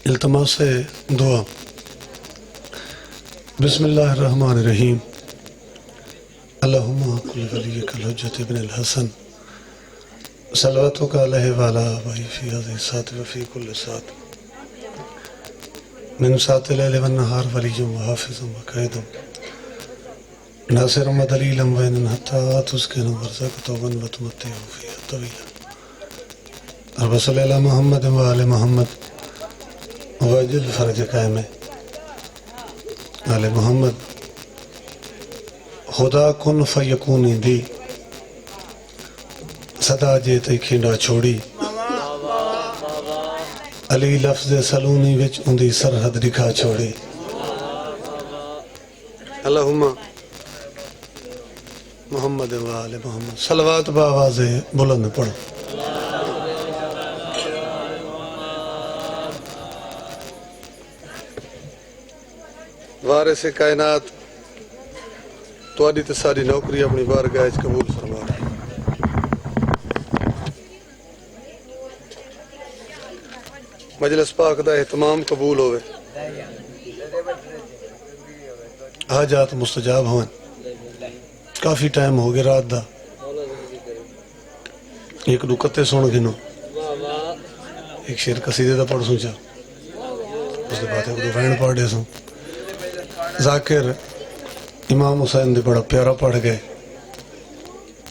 التماس دعا۔ بسم اللہ الرحمن الرحیم۔ اللہم کل ولیک الحجت ابن الحسن صلواتک علیہ وعلا آبائی فی هذه الساعة وفی کل ساعة من ساعة اللیل والنہار ولی وحافظ وقائد ناصر دلیلا وعینا حتی تسکن ورزق توبا وتمتع فیہا طویلا۔ رب صلی اللہ محمد وآل محمد وجل فرج قائم آل محمد۔ خدا کن فیکونی دی صدا جیتے کھینڈا چھوڑی، علی لفظ سلونی وچ اندی سرحد دکھا چھوڑی۔ اللہم محمد وآل محمد۔ صلوات بآواز بلند پڑھ۔ وارث کائنات تو آدھی تے ساری نوکری اپنی بارگاہ قبول فرما۔ مجلس پاک دا اہتمام قبول ہوئے، حاجات مستجاب ہوئیں۔ کافی ٹائم ہو گیا رات دا، ایک دو کتے سن گنو، ایک شیر قصیدے دا پڑھ سوچا، اس دے بات ہے دو وین پڑھ دے سوں۔ ذاکر امام حسین دے بڑا پیارا پڑھ گئے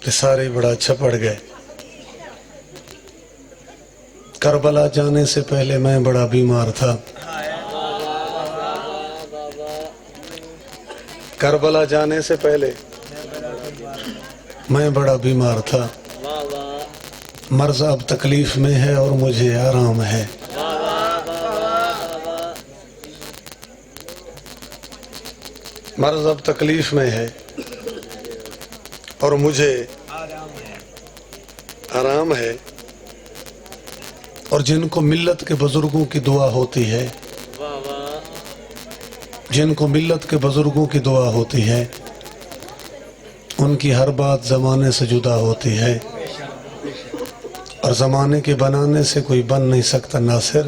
تے سارے بڑا اچھا پڑھ گئے۔ کربلا جانے سے پہلے میں بڑا بیمار تھا، کربلا جانے سے پہلے میں بڑا بیمار تھا، مرض اب تکلیف میں ہے اور مجھے آرام ہے۔ مرض اب تکلیف میں ہے اور مجھے آرام ہے، اور جن کو ملت کے بزرگوں کی دعا ہوتی ہے، جن کو ملت کے بزرگوں کی دعا ہوتی ہے، ان کی ہر بات زمانے سے جدا ہوتی ہے، اور زمانے کے بنانے سے کوئی بن نہیں سکتا ناصر،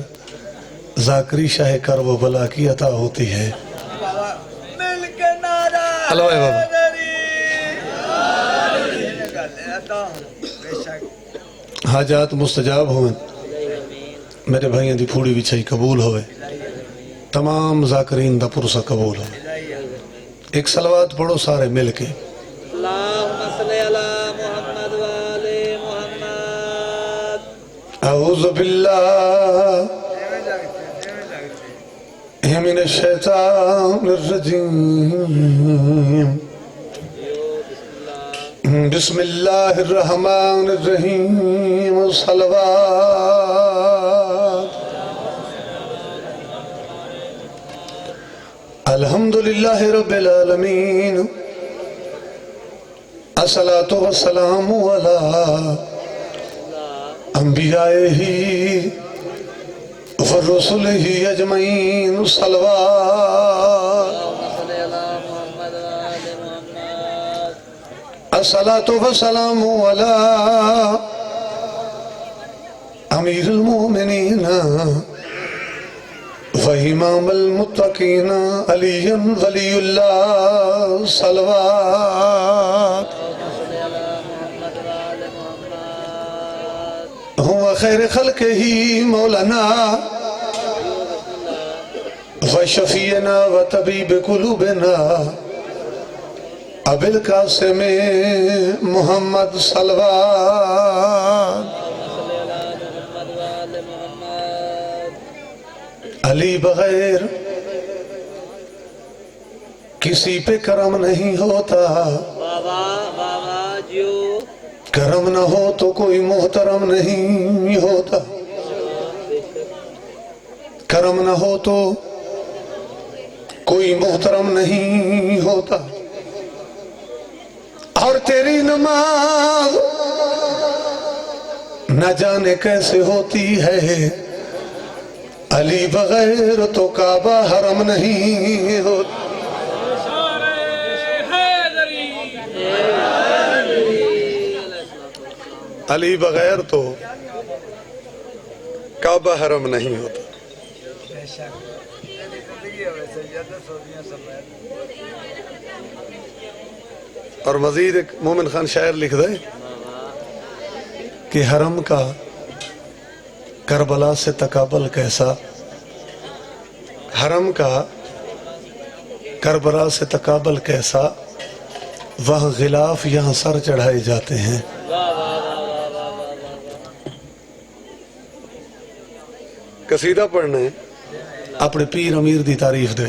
ذاکری شاہ کر و بلا کی عطا ہوتی ہے۔ اللہ ہے بابا۔ حاجات مستجاب ہوئیں، میرے بھائیوں دی پھوڑی بچھائی قبول ہوئے، تمام ذاکرین دا پرسہ قبول ہوئے۔ ایک صلوات پڑھو سارے مل کے۔ اللہم صلی علی محمد وآل محمد۔ اعوذ باللہ من الشیطان الرجیم، بسم اللہ الرحمن الرحیم، صلوات۔ الحمدللہ رب العالمین، الصلاة والسلام علی انبیائہ ورسلہ اجمعین، صلوات۔ الصلاة والسلام علی امیر المومنین وامام المتقین علی ولی اللہ، صلوات۔ هو خیر خلقہ مولانا وشفیعنا وطبیب قلوبنا ابو القاسم محمد، صلوات۔ علی بغیر کسی پہ کرم نہیں ہوتا، کرم نہ ہو تو کوئی محترم نہیں ہوتا، کرم نہ ہو تو کوئی محترم نہیں ہوتا، اور تیری نماز نہ جانے کیسے ہوتی ہے، علی بغیر تو کعبہ حرم نہیں ہوتا۔ علی بغیر تو کعبہ حرم نہیں ہوتا۔ اور مزید ایک مومن خان شاعر لکھ دے کہ حرم کا کربلا سے تقابل کیسا، حرم کا کربلا سے تقابل کیسا، وہاں غلاف یہاں سر چڑھائے جاتے ہیں۔ قصیدہ پڑھنا ہے اپنے پیر امیر دی تعریف دے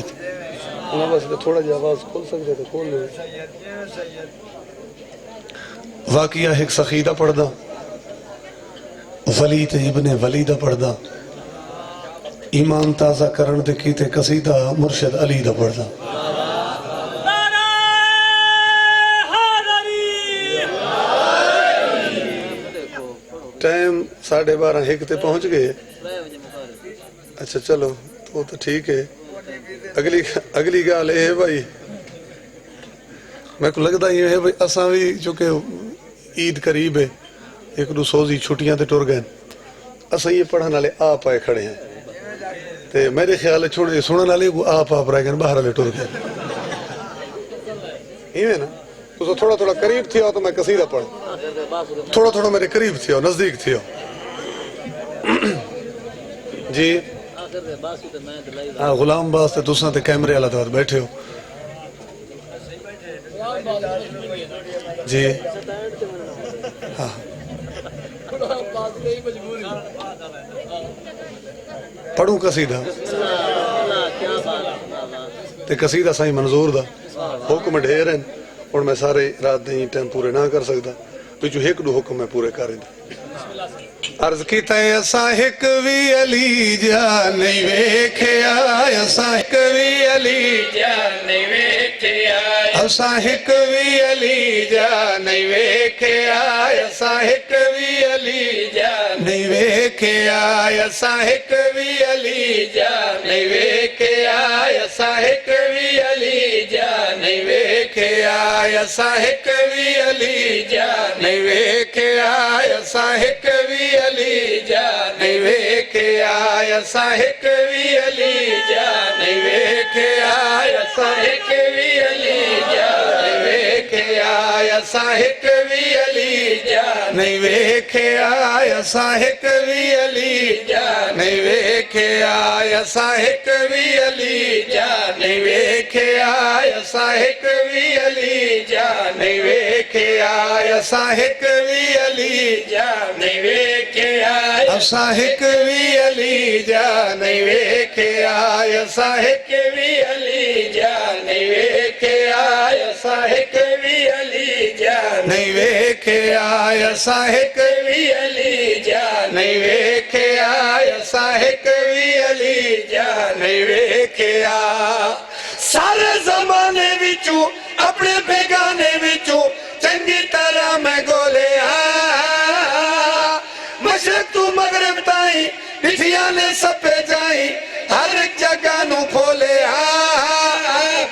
تھوڑا جا آواز کھول سکتے تو کھول لے۔ واقعہ ایک سخیدہ پڑھ دا، ولی تے ابن ولی دا پڑھ دا، ایمان تازہ کرن دے کیتے قصیدہ مرشد علی دا پڑھ دا۔ ٹائم 12:30 ایک تے پہنچ گئے۔ اچھا چلو تو ٹھیک ہے۔ اگلی گال ہے بھائی، میں کو لگتا یہ ہے بھائی اساں بھی چونکہ عید قریب ہے، ایک دو سوزی چھٹیاں تے ٹر گئے، اساں یہ پڑھن والے آپ آئے کھڑے ہیں تے میرے خیال ہے چھوڑے سنن والے کو آپ رہ گئے، باہر والے ٹر گئے۔ ایویں نا تو تھوڑا تھوڑا قریب تھی ہو تو میں قصیدہ پڑھ، تھوڑا تھوڑا میرے قریب تھی ہو، نزدیک تھی ہو۔ جی ہاں غلام باز تے تساں تے کیمرے والا تے بیٹھے ہو۔ جی ہاں پڑھوں قصیدہ تے قصیدہ سائیں منظور دا، حکم ڈھیر ہیں اور میں سارے رات دیں ٹائم پورے نہ کر سکتا، جو ایک دو حکم میں پورے کر دیں۔ عرض کیتا ہے اساں ایک وی علی جا نہیں ویکھیا، اساں ایک وی علی جا نہیں ویکھیا، اساں ایک وی علی جا نہیں ویکھیا، اساں ایک وی علی جا نہیں ویکھیا، اساں ایک وی علی جا نہیں ویکھیا، اساں ایک وی علی جا نہیں ویکھیا، اساں ایک وی علی جا نہیں ویکھیا، اساں ایک وی علی جا نہیں ویکھیا، اساں ایک وی علی جا نہیں ویکھیا، اساں ایک وی علی جا نہیں ویکھیا، اساں ایک وی علی جا نہیں ویکھیا، اساں ایک وی علی جا نہیں ویکھیا، اساں ایک وی علی جا نہیں ویکھیا، اساں ایک وی علی جا نہیں ویکھیا، اساں ایک وی علی جا نہیں ویکھیا، اساں ایک وی علی جا نہیں ویکھیا، اساں ایک وی علی جا نہیں ویکھیا، اساں ایک وی علی جا نہیں ویکھیا، اساں ایک وی علی جا نہیں ویکھیا، اساں ایک وی علی جا نہیں ویکھیا۔ سارے زمانے وچوں اپنے بیگانے وچوں چنگی طرح میں گولیا، مشرق تو مغرب تائیں پٹھیاں نے سپے جائیں، ہر ایک جگہ نو پھولیا،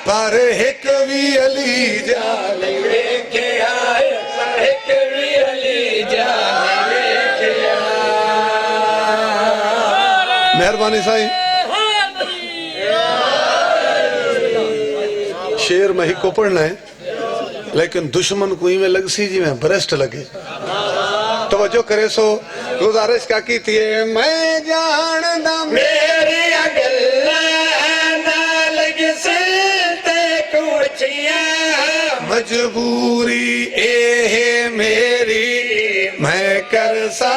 پر ایک وی علی جا نہیں ویکھیا، ایک وی علی جا نہیں ویکھیا۔ مہربانی سائیں شیر میں ہی کو پڑھنا ہے، لیکن دشمن کو ہی میں لگ سی جی میں بریسٹ لگے، توجہ کرے سو گزارش کا کیتی ہے۔ میں جاندہ میری اگلا نہ لگ سلتے کوچیاں، مجبوری اے ہے میری میں کر سا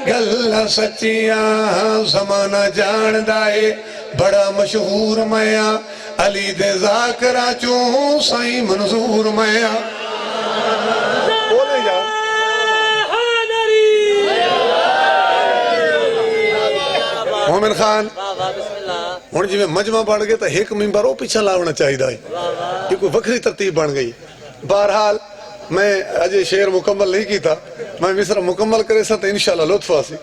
گلہ سچیاں، زمانہ جاندہ ہے بڑا مشہور میاں، علی دے ذاکرہ چوں سائیں منظور میاں۔ بولے جا مومن خان ہوں جی میں مجمع بڑھ گئے تو ایک ممبر وہ پیچھا لاؤنا چاہیے، یہ کوئی وکری ترتیب بن گئی۔ بہرحال میں اجے شعر مکمل نہیں کیتا، میں مصرع مکمل کرے سا تو انشاءاللہ لطف آسی۔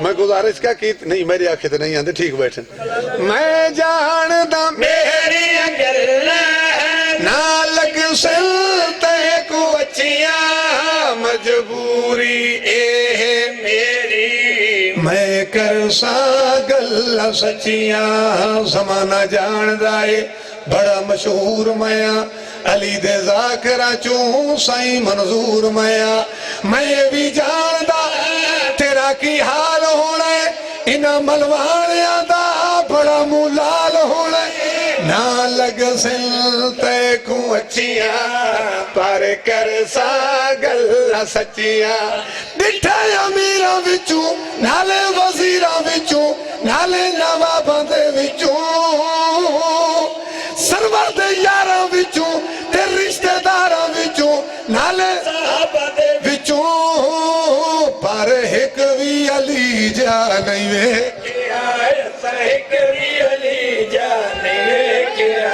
میں گزارش کیا کی نہیں میری آنکھیں تو نہیں آندے، ٹھیک بیٹھیں۔ میں جاندہ میری اگلا نہ لگ سلتے کو اچھیاں، مجبوری اے ہے میری میں کرسا گل سچیاں زمانہ جان دائے بڑا مشہور میاں علی دے ذاکرہ چوں سائیں منظور میاں میں بھی جان دا تیرا کی حال ہونے انہا ملوانیاں دا بڑا مولال ہونے نہ لگ سلتے کو اچھیاں پر کرسا گل سچیاں ڈٹھا امیرہ وچوں نالے وزیرہ وچوں نالے نواباں دے وچوں سرور دے یاراں وچوں تے رشتہ داراں وچوں نالے صحابہ دے وچوں پر ایک بھی علی جا نہیں ویکھیا ایسا ایک بھی علی جا نہیں ویکھیا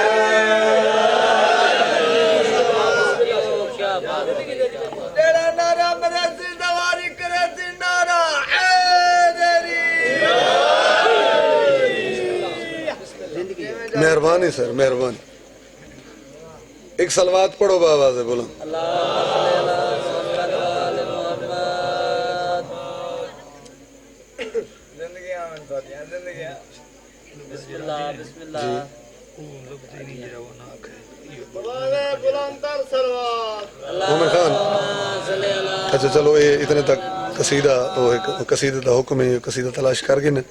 تیرا نعرہ میرے زندواری کرے سی نعرہ حیدری مہربانی سر مہربانی ایک صلوات پڑھو بابا سے بولو بسم اللہ بسم اللہ بلندر سروات عمر خان اچھا چلو یہ اتنے تک قصیدہ دا حکم ہے قصیدہ تلاش کر گئے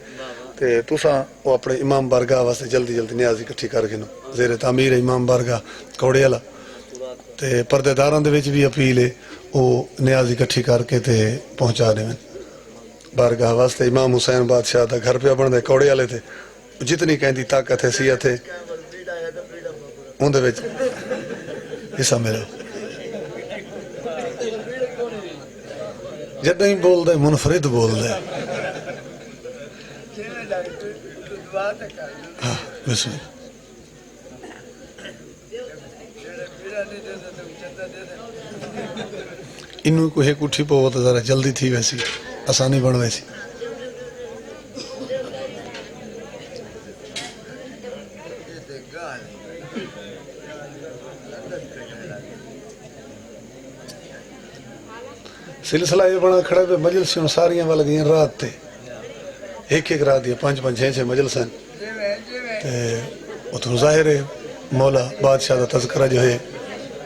تے تساں وہ اپنے امام بارگاہ واسطے جلدی جلدی نیازی کٹھی کر گئے زیر تعمیر امام بارگاہ کوڑے والا تے پردے داراں دے وچ بھی اپیل ہے وہ نیازی کٹھی کر کے تے پہنچا دیں بارگاہ واسطے امام حسین بادشاہ دا گھر پہ بن دے کوڑے والے تے جتنی کہندی طاقت حیثیت ہے ان دے وچ حصہ ملو جدیں بول دے منفرد بول دے ہاں بسم اللہ انہوں کو ایک اٹھی پو تو ذرا جلدی تھی ویسی آسانی بن ویسی سلسلہ یہ بنا کھڑے پہ مجلسیوں ساریاں والا گئیں رات تے ایک رات دیا 5-5-6 مجلس ہیں وہ تو ظاہر ہے مولا بادشاہ دا تذکرہ جو ہے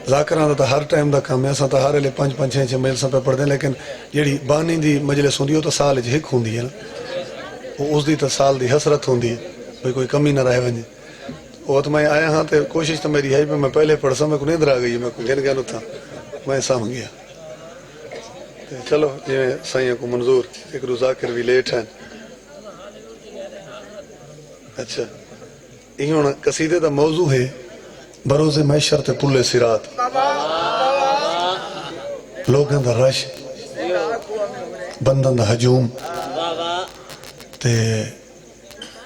ذاکران دا تا ہر ٹائم دا کام ہے ایسا تا ہر لے 5-5-6 مجلسوں پہ پڑھ دیں لیکن جیڑی بانی دی مجلس ہوندی ہو تو سال جہک ہوندی ہے نا وہ اس دی تا سال دی حسرت ہوندی ہے بھئی کوئی کمی نہ رہے ونجے وہ تو میں آیا ہاں تے کوشش تو میری ہے پہ میں پہلے پڑھ سا میں کو نیندر آ گئی میں کو گن گیا نو تھا میں سام گیا چلو یہ سائیں کو منظور ایک روز ذاکر بھی لیٹ ہیں اچھا یہ ہونا قصیدے دا موضوع ہے بروز محشر تے پلے صراط لوگاں دا رش بنداں دا ہجوم تے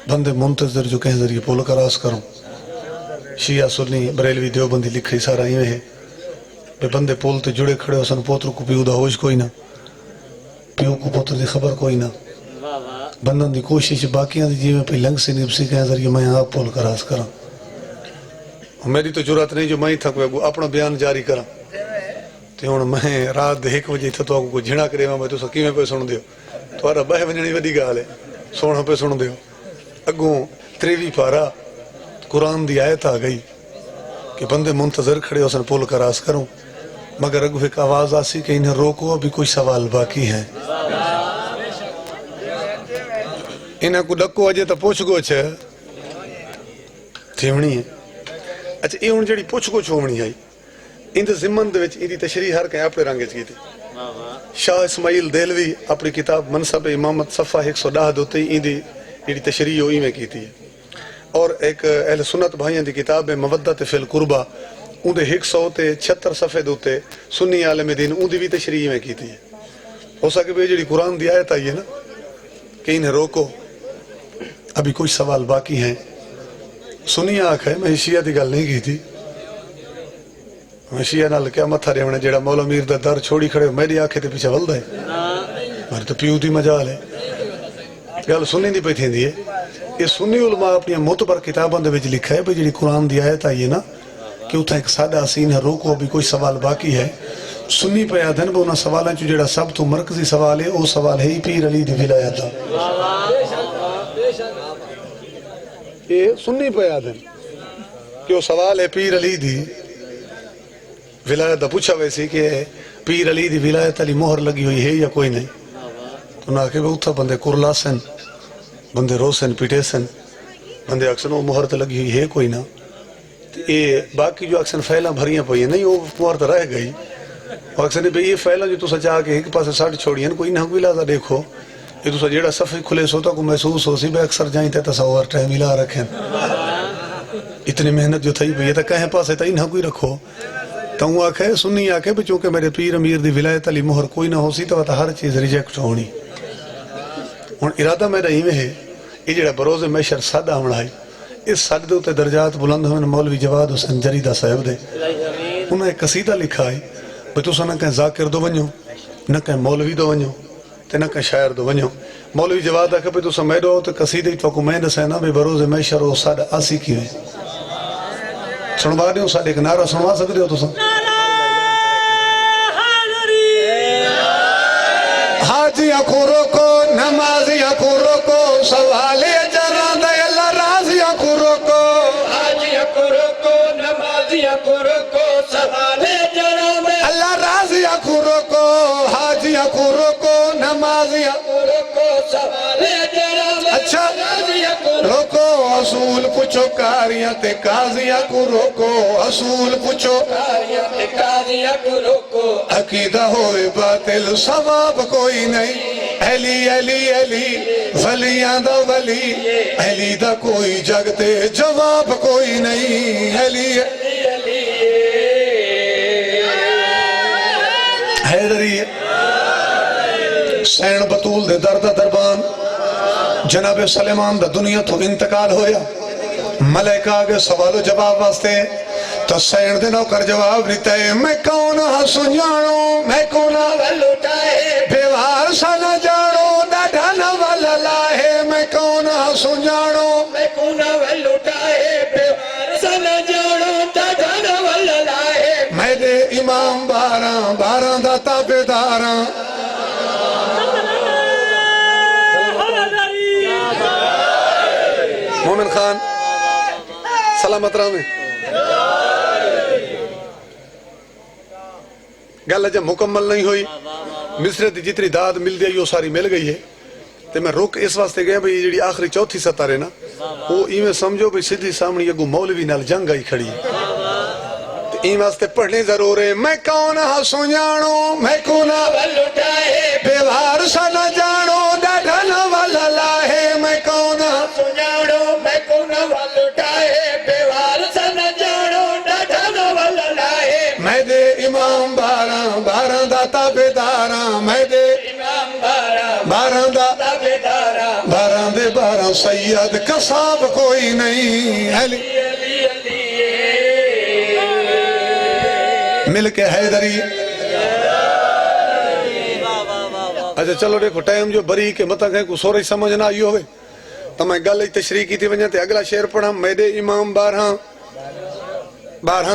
بندے منتظر جو کہیں ذریعے پول کراس کروں شیعہ سنی بریلوی دیوبندی لکھئی سارا یہ ہے بے بندے پول تے جڑے کھڑے ہو سن پوتر کو پیو دا ہوش کوئی نہ پیو کو پوتر دی خبر کوئی نہ بندن دی کوشش باقیاں دی جیویں پہ لنگ سے نیبسی کہیں ذریعے میں آپ پول کراس کروں میری تو جرات نہیں جو میں تھا کوئی اپنا بیان جاری کرا تے ہن میں رات دے 1 بجے تھا تو کو جھڑا کرے میں تو کیویں پہ سن دیو تھوڑا بہ ونجنی وڈی گال ہے سونا پہ سن دیو اگوں 23 پارا قرآن دی آیت آ گئی کہ بندے منتظر کھڑے ہو سن پول کراس کروں مگر اگو ایک آواز آسی کہ انہیں روکو ابھی کوئی سوال باقی ہیں انہیں کو ڈکو اجے تا پوچھ گو چھے تھیونی ہے اچھا یہ ان جڑی پوچھ گو چھومنی آئی ان دے زمن دے وچ ایدی تشریح ہر کہیں اپنے رنگے چکی تھی شاہ اسماعیل دیلوی اپنی کتاب منصب امامت صفحہ 110 دوتے ایدی جڑی تشریح ہوئی میں کی تھی اور ایک اہل سنت بھائیاں دی کتاب ہے مودت فی القربہ ان دے 176 صفحے دوتے سنی عالم دین ان دی بھی تشریح میں کی تھی ہو سکے بھی جڑی قرآن دی آیت آئی ہے نا کہ انہیں روکو ابھی کچھ سوال باقی ہیں سنی آنکھ ہے میں شیعہ دی گل نہیں کی تھی میں شیعہ نال کیا متھا رہے ہونے جیڑا مولا میر دا در چھوڑی کھڑے میری آنکھیں تے پیچھے ولدہ ہے میرے تو پیو دی مجال ہے گل سنی دی پہ تھی دی ہے یہ سنی علماء اپنی معتبر کتابوں دے وچ لکھا ہے بھئی جڑی قرآن دی آیت آئی ہے نا کہ اتھا ایک سادہ سین ہے روکو ابھی کوئی سوال باقی ہے سنی پہ آدھن وہ انہاں سوالاں چو جڑا سب تو مرکزی سوال ہے وہ سوال ہے پیر علی دی ولایت دا یہ سنی پہ آدھن کہ وہ سوال ہے پیر علی دی ولایت دا پوچھا ویسی کہ پیر علی دی ولایت علی مہر لگی ہوئی ہے یا کوئی نہیں تو نہ کہ وہ اتھا بندے کرلا سن بندے رو سن پیٹے سن بندے اکثر وہ مہر تے لگی ہوئی ہے کوئی نہ یہ باقی جو اکثر فیلاں بھریاں پئی ہیں نہیں وہ مہر تے رہ گئی اور اکثر نے بھئی یہ فیلاں جو تسا چاہ کے ایک پاسے ساڑھ چھوڑی ہیں کوئی نہ کوئی لازہ دیکھو یہ تسا جیڑا صفحے کھلے سوتا کو محسوس ہو سی بے اکثر جائیں تے تصور ٹائم ملا رکھیں اتنی محنت جو تھی بھئی یہ تا کہیں پاسے تا ہی نہ کوئی رکھو تو وہ آکھے سنی آکھے بھئی چونکہ میرے پیر امیر دی ولایت علی مہر کوئی نہ ہو سی تو ہر چیز ریجیکٹ ہونی اور ارادہ میرا ہی میں ہے یہ جڑا بروز محشر سادہ ہونا ہے اس سادہ دے درجات بلند ہوئے مولوی جواد حسین جریدہ صاحب دے انہوں نے ایک قصیدہ لکھا ہے بھئی تو سا نہ کہیں ذاکر دو ونجو نہ کہیں مولوی دو ونجو تے نہ کہیں شاعر دو ونجو مولوی جواد آکھے بھئی تو سا میڈو ہو تو قصیدہ ہی تو کو میں دسے نا بھئی بروز محشر وہ سادہ آسی کی ہوئے سنوا دے ہوں سادہ ایک نعرہ سنوا سکتے ہو تو سا حاجیہ کو روکو نمازیہ کو روکو سوالِ جران دے اللہ رازیہ کو روکو حاجیہ کو روکو نمازیہ کو روکو سوالِ جران دے اللہ رازیہ کو روکو حاجیہ کو روکو نمازیہ کو روکو سوالِ جران دے اچھا روکو اصول پوچھو کاریاں تے قاضیہ کو روکو اصول پوچھو کاریاں تے قاضیہ کو روکو عقیدہ ہوئے باطل ثواب کوئی نہیں علی علی علی ولیاں دا ولی علی دا کوئی جگتے جواب کوئی نہیں علی حیدری سین بطول دے دردہ دربان جناب سلیمان دا دنیا تو انتقال ہویا ملائکہ آگے سوال و جواب واسطے تو سین دے نوکر جواب دیتا ہے میں کون ہاں سنجانو میں کون ہاں لٹائے بیوار سا نہ جانو ڈاڈھا نہ والا لاہے میں کون ہاں سنجانو میں کونا لٹائے بیوار سا نہ جانو ڈاڈھا والا لائے میں دے امام باراں دا تابداراں مومن خان سلامت رہا میں گل جب مکمل نہیں ہوئی مصر دی جتنی داد مل دی وہ ساری مل گئی ہے تو میں رک اس واسطے گیا بھئی جڑی آخری چوتھی سطح رہے نا وہ ایمیں سمجھو بھئی سیدھی سامنے یہ مولوی نال جنگ آئی کھڑی ہے تو این واسطے پڑھنے ضرور ہے میں کون ہاں سنجانو میں کون ہاں لٹائے بیوار سا نہ جانو ڈاڈھا نہ والا لاہے میں کون ہاں سنجانو میں کونا لٹائے بیوار سا نہ جانو ڈاڈھا والا لائے میں دے امام باراں دا تابداراں میں دے امام باراں دا تابدارا باراں دے باراں سید قصاب کوئی نہیں علی علی علی مل کے حیدری اچھا چلو دیکھو ٹائم جو بری کے مطلب ہے کو سورج سمجھ نہ آئی ہوئے تو میں گل تشریح کی تھی وجہ تے اگلا شعر پڑھا میں دے امام باراں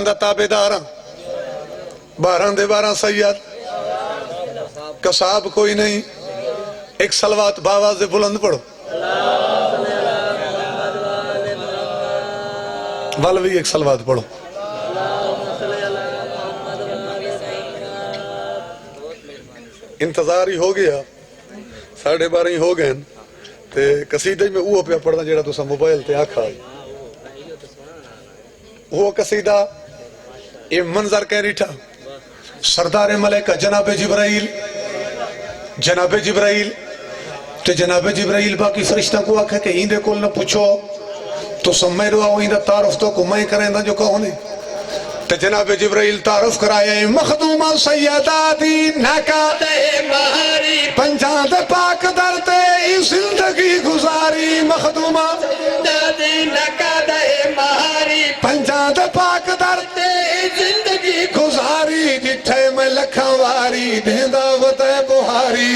دا تابداراں باراں دے باراں سید قصاب کوئی نہیں ایک صلوات باواز بلند پڑھو والوی ایک صلوات پڑھو انتظار ہی ہو گیا 12:30 ہی ہو گئے تے قصیدہ میں اوہ پہ پڑھنا جیڑا تو سا موبائل تے آکھا وہ قصیدہ یہ منظر کہہ ریٹھا سردار ملکہ جناب جبرائیل تے جناب جبرائیل باقی فرشتہ کو آکھا کہ ہیندے کول نہ پوچھو تو سمجھ رہا ہوں ہیندہ تعارف تو کو میں کریں دا جو کہو نے تے جناب جبرائیل تعارف کرائے مخدومہ سیداتی ناکات مہاری پنجاں دے پاک درتے زندگی گزاری مخدومہ دادی ناکات مہاری پنجاں دے پاک درتے زندگی گزاری جتھے میں لکھاں واری دیندہ وطے بہاری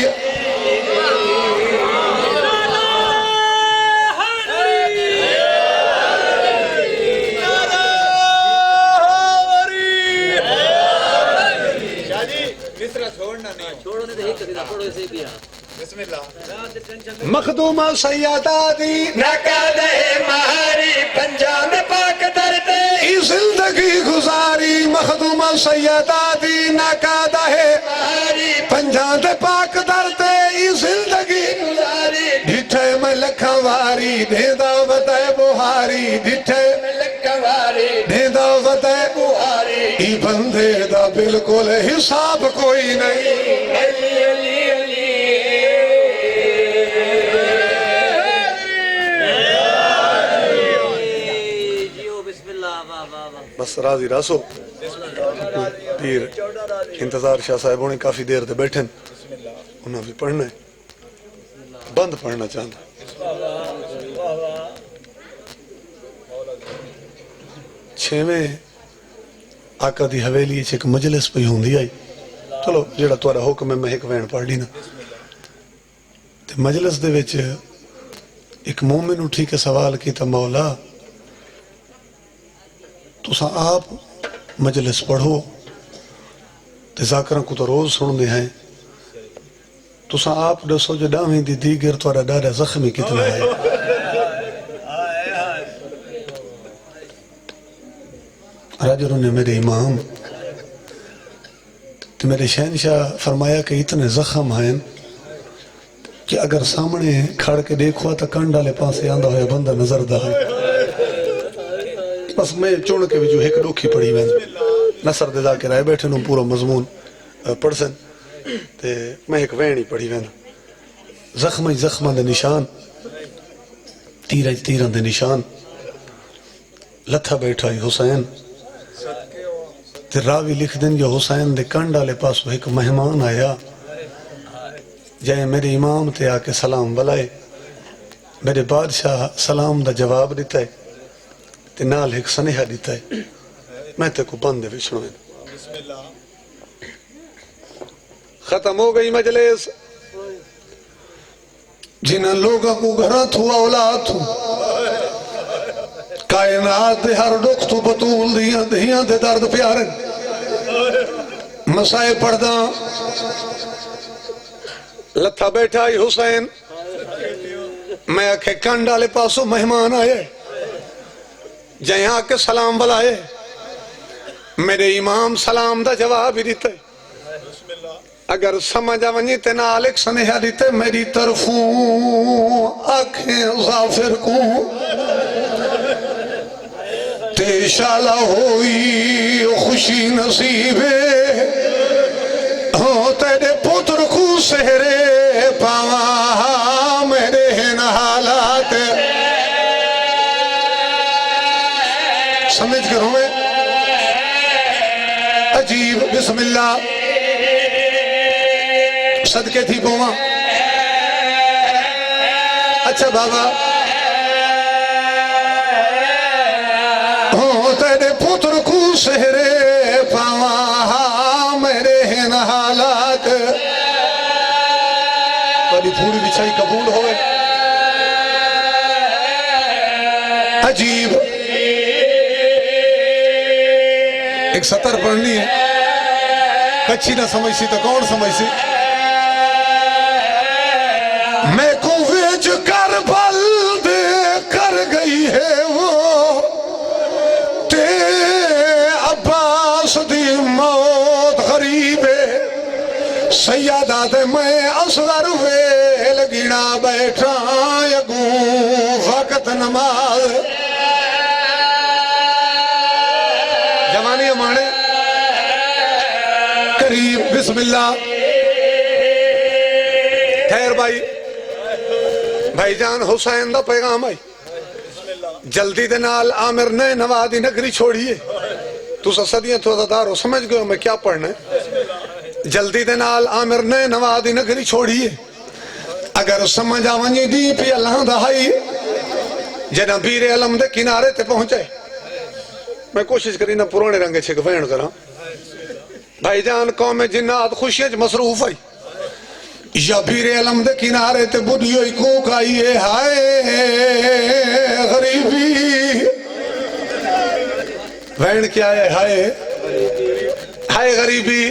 مخدومہ سیدہ دی نقد مہاری پنجاب پاک درتے ای زندگی گزاری مخدومہ سیدہ دی نقادہ مہاری پنجاں دے پاک درتے ای زندگی گزاری ڈھٹھے میں لکھاں واری دے دعوت بہاری ڈھٹھے لکواری دے دعوت بہاری ای بندے دا بالکل حساب کوئی نہیں علی علی علی بس راضی راسو پیر انتظار شاہ صاحب ہونے کافی دیر دے بیٹھن انہوں بھی پڑھنا ہے بند پڑھنا چاہتا چھویں آقا دی حویلی ایک مجلس پہ ہوندی آئی چلو جیڑا توارا حکم ہے میں ایک وین پڑھ لینا تے مجلس دے وچ ایک مومن اٹھی کے سوال کی تا مولا تسا آپ مجلس پڑھو تے ذاکران کو تو روز سن دے ہیں تسا آپ دسو جو ڈاویں دی دیگر توارا ڈارا زخمی کتنا ہے راجروں نے میرے امام تو میرے شہنشاہ فرمایا کہ اتنے زخم ہیں کہ اگر سامنے کھڑ کے دیکھوا تا کان ڈالے پاسے آندہ ہویا بندہ نظر دا ہے بس میں چون کے بھی جو ایک ڈوکھی پڑھی میں نصر دے دا کے رائے بیٹھے نوں پورا مضمون پڑھ سن تے میں ایک وینی پڑھی میں زخمہ دے نشان تیران دے نشان لتھا بیٹھا ہی حسین تے راوی لکھ دیں جو حسین دے کان ڈالے پاس وہ ایک مہمان آیا جائے میرے امام تے آ کے سلام بلائے میرے بادشاہ سلام دا جواب دیتا ہے تے نال ایک سنیحہ دیتا ہے میں تے کو بندے بچھنوئے ختم ہو گئی مجلس جنہاں لوگوں کو گھرہ تھو اولاد تھو کائنات دے ہر ڈوک تو بطول دیاں دے درد پیارن مسائے پڑھدا لتھا بیٹھا ہی حسین میں آکھے کان ڈالے پاسو مہمان آئے جہاں کے سلام بلائے میرے امام سلام دا جواب ہی دیتے اگر سمجھا ونی تے نال ایک سنیحہ دیتے میری طرفوں آنکھیں غافر کو تے شالا ہوئی خوشی نصیبے ہو تیرے پتر کو سہرے پاواں میرے ہیں حالات سمجھ کر ہوئے عجیب بسم اللہ صدقے تھی پوما اچھا بابا ہو تیرے پتر کو سہرے پاواں میرے ہیں حالات بڑی پوری بچھائی قبول ہوئے عجیب ایک سطر پڑھنی ہے کچھی نہ سمجھ سی تو کون سمجھ سی میں کو ویج کربل دے کر گئی ہے وہ تے عباس دی موت غریب ہے سیادہ دے میں اصغر ویل گینا بیٹھا یگوں وقت نماز جوانی ہمارے قریب بسم اللہ ٹھہر بھائی جان حسین دا پیغام آئی جلدی دے نال عامر نے نوادی نگری چھوڑیے تو صدیاں تو عزدار ہو سمجھ گئے ہو میں کیا پڑھنا ہے جلدی دے نال عامر نے نوادی نگری چھوڑیے اگر سمجھ آوانی دی پی اللہ دہائی جنہ بیر علم دے کنارے تے پہنچے میں کوشش کری نہ پرانے رنگے چھے گفین کرا بھائی جان قوم جنات خوشیج مصروف آئی یا بیر علم دے کنارے تے بدیوئی کوک آئیے ہائے غریبی وین کیا ہے ہائے غریبی